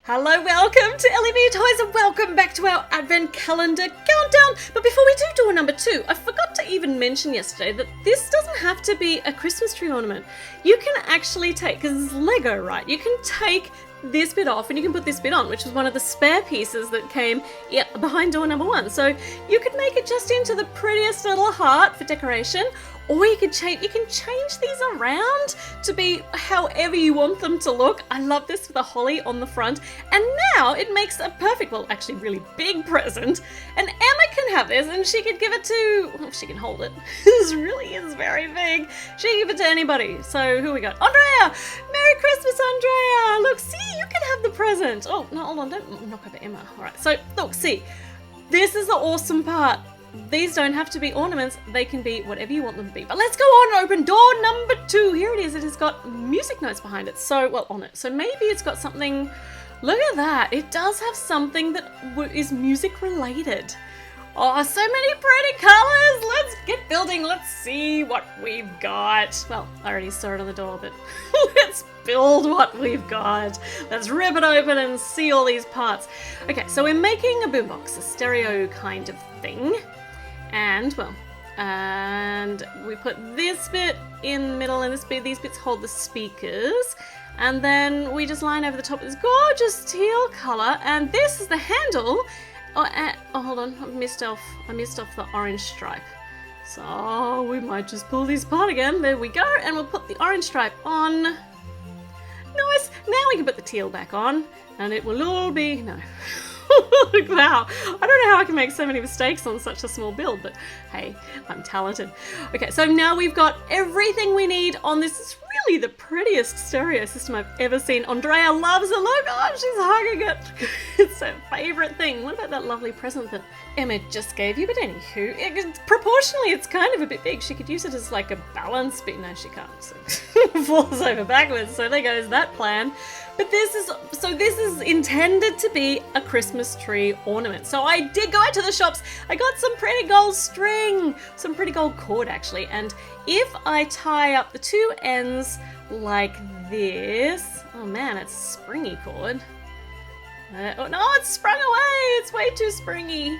Hello, welcome to LEV Toys and welcome back to our Advent Calendar Countdown. But before we do door number 2, I forgot to even mention yesterday that this doesn't have to be a Christmas tree ornament. You can actually take, because it's Lego, right? You can take this bit off and you can put this bit on, which was one of the spare pieces that came behind door number 1. So you could make it just into the prettiest little heart for decoration, or you can change these around to be however you want them to look. I love this with the holly on the front, and now it makes a perfect, well, actually really big present. And Emma can have this, and she could give it to, well, she can hold it. This really is very big. She can give it to anybody. So who we got? Andrea! Merry Christmas, Andrea! Look, see, you can have the present. Oh, no, hold on, don't knock over Emma. All right, so look, see, this is the awesome part. These don't have to be ornaments, they can be whatever you want them to be. But let's go on and open door number 2. Here it is. It has got music notes behind it, so, well, on it. So maybe it's got something, look at that. It does have something that is music related. Oh, so many pretty colors. Let's get building. Let's see what we've got. Well, I already saw it on the door, but let's build what we've got. Let's rip it open and see all these parts. Okay, so we're making a boombox, a stereo kind of thing. And, well, and we put this bit in the middle, and these bits hold the speakers. And then we just line over the top with this gorgeous teal color, and this is the handle. Oh, hold on, I missed off the orange stripe. So we might just pull this apart again. There we go, and we'll put the orange stripe on. Nice. Now we can put the teal back on, and it will all be, no. Wow, I don't know how I can make so many mistakes on such a small build, but hey, I'm talented. Okay, so now we've got everything we need on this. It's really the prettiest stereo system I've ever seen. Andrea loves it. Look, oh, she's hugging it. It's her favorite thing. What about that lovely present that Emma just gave you? But anywho, proportionally, it's kind of a bit big. She could use it as like a balance beam. No, she can't. So it falls over backwards. So there goes that plan. But this is intended to be a Christmas tree ornament. So I did go out to the shops. I got some pretty gold string, some pretty gold cord actually. And if I tie up the two ends like this, oh man, it's a springy cord. Oh no, it's sprung away. It's way too springy.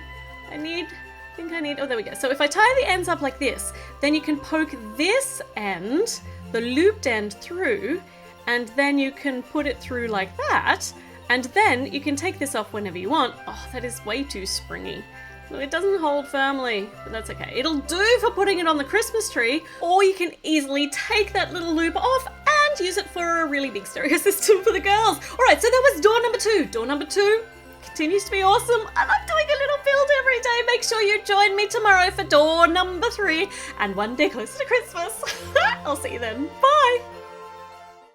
I think I need, oh, there we go. So if I tie the ends up like this, then you can poke this end, the looped end through, and then you can put it through like that, and then you can take this off whenever you want. Oh, that is way too springy. Well, it doesn't hold firmly, but that's okay. It'll do for putting it on the Christmas tree, or you can easily take that little loop off and use it for a really big stereo system for the girls. All right, so that was door number 2. Door number 2 continues to be awesome, and I'm doing a little build every day. Make sure you join me tomorrow for door number 3, and one day closer to Christmas. I'll see you then. Bye.